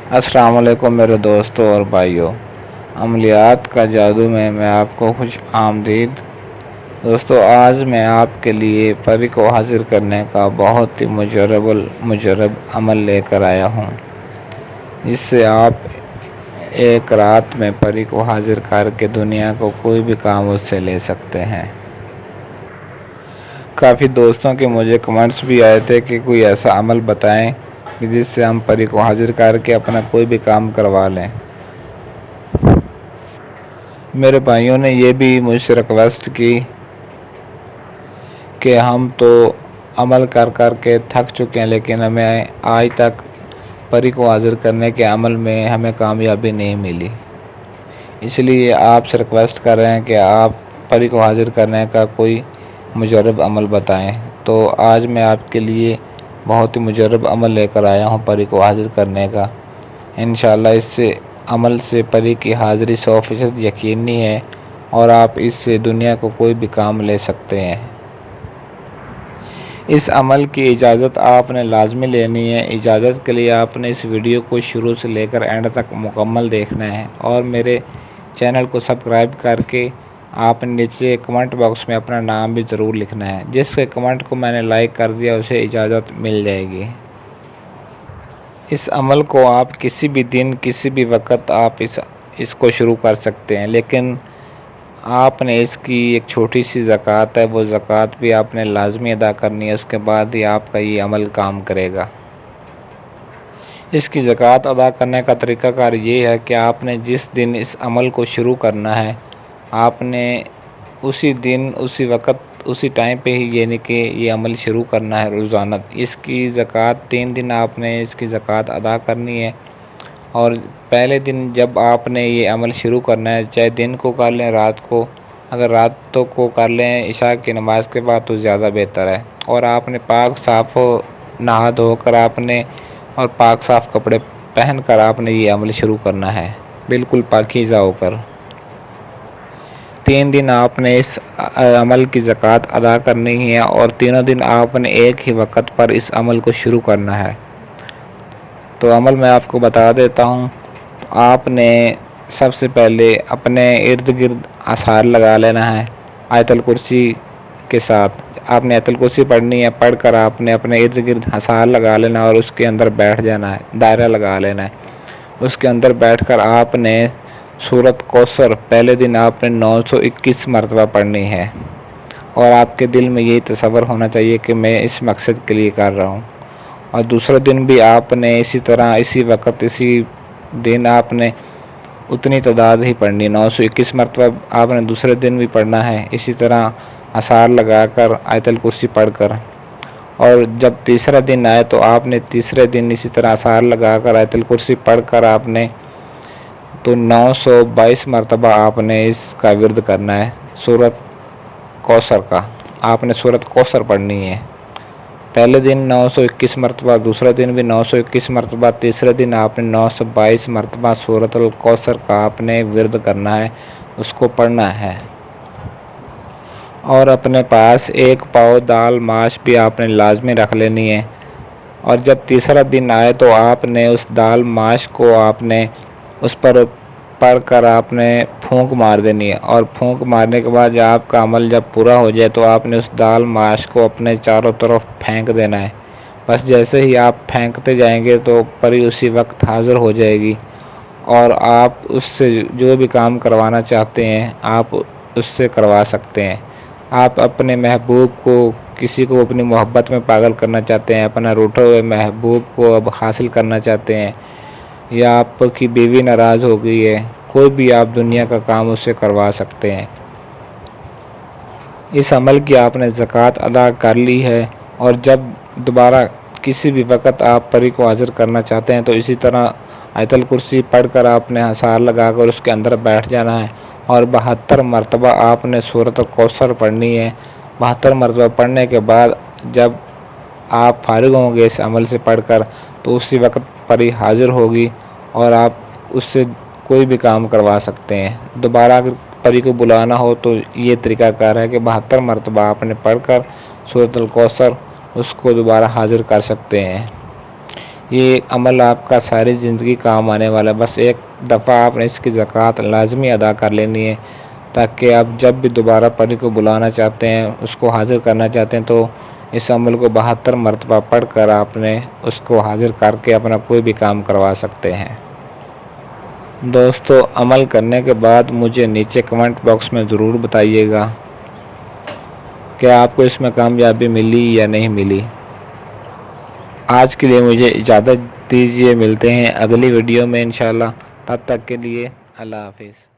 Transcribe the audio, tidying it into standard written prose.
السلام علیکم میرے دوستوں اور بھائیوں، عملیات کا جادو میں آپ کو خوش آمدید۔ دوستوں، آج میں آپ کے لیے پری کو حاضر کرنے کا بہت ہی مجرب عمل لے کر آیا ہوں، جس سے آپ ایک رات میں پری کو حاضر کر کے دنیا کو کوئی بھی کام اس سے لے سکتے ہیں۔ کافی دوستوں کے مجھے کمنٹس بھی آئے تھے کہ کوئی ایسا عمل بتائیں کہ جس سے ہم پری کو حاضر کر کے اپنا کوئی بھی کام کروا لیں۔ میرے بھائیوں نے یہ بھی مجھ سے ریکویسٹ کی کہ ہم تو عمل کر کے تھک چکے ہیں، لیکن ہمیں آج تک پری کو حاضر کرنے کے عمل میں ہمیں کامیابی نہیں ملی، اس لیے آپ سے ریکویسٹ کر رہے ہیں کہ آپ پری کو حاضر کرنے کا کوئی مجرب عمل بتائیں۔ تو آج میں آپ کے لیے بہت ہی مجرب عمل لے کر آیا ہوں پری کو حاضر کرنے کا۔ انشاءاللہ اس عمل سے پری کی حاضری 100% یقینی ہے اور آپ اس سے دنیا کو کوئی بھی کام لے سکتے ہیں۔ اس عمل کی اجازت آپ نے لازمی لینی ہے۔ اجازت کے لیے آپ نے اس ویڈیو کو شروع سے لے کر اینڈ تک مکمل دیکھنا ہے اور میرے چینل کو سبسکرائب کر کے آپ نے نیچے کمنٹ باکس میں اپنا نام بھی ضرور لکھنا ہے۔ جس کے کمنٹ کو میں نے لائک کر دیا اسے اجازت مل جائے گی۔ اس عمل کو آپ کسی بھی دن کسی بھی وقت آپ اس کو شروع کر سکتے ہیں، لیکن آپ نے اس کی ایک چھوٹی سی زکوٰۃ ہے، وہ زکوٰۃ بھی آپ نے لازمی ادا کرنی ہے، اس کے بعد ہی آپ کا یہ عمل کام کرے گا۔ اس کی زکوٰۃ ادا کرنے کا طریقہ کار یہ ہے کہ آپ نے جس دن اس عمل کو شروع کرنا ہے، آپ نے اسی دن اسی وقت اسی ٹائم پہ ہی یعنی کہ یہ عمل شروع کرنا ہے روزانہ۔ اس کی زکوٰۃ 3 دن آپ نے اس کی زکوٰۃ ادا کرنی ہے، اور پہلے دن جب آپ نے یہ عمل شروع کرنا ہے، چاہے دن کو کر لیں رات کو، اگر رات کو کر لیں عشاء کی نماز کے بعد تو زیادہ بہتر ہے، اور آپ نے پاک صاف نہا دھو کر آپ نے اور پاک صاف کپڑے پہن کر آپ نے یہ عمل شروع کرنا ہے، بالکل پاکیزہ ہو کر۔ 3 دن آپ نے اس عمل کی زکوٰۃ ادا کرنی ہے اور تینوں دن آپ نے ایک ہی وقت پر اس عمل کو شروع کرنا ہے۔ تو عمل میں آپ کو بتا دیتا ہوں۔ آپ نے سب سے پہلے اپنے ارد گرد اذکار لگا لینا ہے آیت الکرسی کے ساتھ۔ آپ نے آیت الکرسی پڑھنی ہے، پڑھ کر آپ نے اپنے ارد گرد اذکار لگا لینا اور اس کے اندر بیٹھ جانا ہے، دائرہ لگا لینا ہے۔ اس کے اندر بیٹھ کر آپ نے سورۃ کوثر پہلے دن آپ نے 921 مرتبہ پڑھنی ہے، اور آپ کے دل میں یہی تصور ہونا چاہیے کہ میں اس مقصد کے لیے کر رہا ہوں۔ اور دوسرے دن بھی آپ نے اسی طرح اسی وقت اسی دن آپ نے اتنی تعداد ہی پڑھنی، 921 مرتبہ آپ نے دوسرے دن بھی پڑھنا ہے، اسی طرح اذکار لگا کر آیت الکرسی پڑھ کر۔ اور جب تیسرا دن آئے تو آپ نے تیسرے دن اسی طرح اذکار لگا کر آیت الکرسی پڑھ کر آپ نے تو 922 مرتبہ آپ نے اس کا ورد کرنا ہے سورۃ کوثر کا۔ آپ نے سورۃ کوثر پڑھنی ہے، پہلے دن 921 مرتبہ، دوسرے دن بھی 921 مرتبہ، تیسرے دن آپ نے 922 مرتبہ سورۃ الکوثر کا آپ نے ورد کرنا ہے، اس کو پڑھنا ہے۔ اور اپنے پاس 1 پاؤ دال ماش بھی آپ نے لازمی رکھ لینی ہے، اور جب تیسرا دن آئے تو آپ نے اس دال ماش کو آپ نے اس پر پڑھ کر آپ نے پھونک مار دینی ہے، اور پھونک مارنے کے بعد آپ کا عمل جب پورا ہو جائے تو آپ نے اس دال ماش کو اپنے چاروں طرف پھینک دینا ہے۔ بس جیسے ہی آپ پھینکتے جائیں گے تو پری اسی وقت حاضر ہو جائے گی، اور آپ اس سے جو بھی کام کروانا چاہتے ہیں آپ اس سے کروا سکتے ہیں۔ آپ اپنے محبوب کو، کسی کو اپنی محبت میں پاگل کرنا چاہتے ہیں، اپنا روٹھے ہوئے محبوب کو اب حاصل کرنا چاہتے ہیں، یا آپ کی بیوی ناراض ہو گئی ہے، کوئی بھی آپ دنیا کا کام اس سے کروا سکتے ہیں۔ اس عمل کی آپ نے زکوٰۃ ادا کر لی ہے، اور جب دوبارہ کسی بھی وقت آپ پری کو حاضر کرنا چاہتے ہیں تو اسی طرح آیت الکرسی پڑھ کر آپ نے اذکار لگا کر اس کے اندر بیٹھ جانا ہے، اور 72 مرتبہ آپ نے سورۃ کوثر پڑھنی ہے۔ 72 مرتبہ پڑھنے کے بعد جب آپ فارغ ہوں گے اس عمل سے پڑھ کر تو اسی وقت پری حاضر ہوگی اور آپ اس سے کوئی بھی کام کروا سکتے ہیں۔ دوبارہ اگر پری کو بلانا ہو تو یہ طریقہ کار ہے کہ 72 مرتبہ آپ نے پڑھ کر سورۃ الکوثر اس کو دوبارہ حاضر کر سکتے ہیں۔ یہ عمل آپ کا ساری زندگی کام آنے والا ہے۔ بس ایک دفعہ آپ نے اس کی زکوٰۃ لازمی ادا کر لینی ہے، تاکہ آپ جب بھی دوبارہ پری کو بلانا چاہتے ہیں، اس کو حاضر کرنا چاہتے ہیں، تو اس عمل کو 72 مرتبہ پڑھ کر آپ نے اس کو حاضر کر کے اپنا کوئی بھی کام کروا سکتے ہیں۔ دوستو، عمل کرنے کے بعد مجھے نیچے کمنٹ باکس میں ضرور بتائیے گا کہ آپ کو اس میں کامیابی ملی یا نہیں ملی۔ آج کے لیے مجھے اجازت دیجیے، ملتے ہیں اگلی ویڈیو میں انشاءاللہ۔ تب تک کے لیے اللہ حافظ۔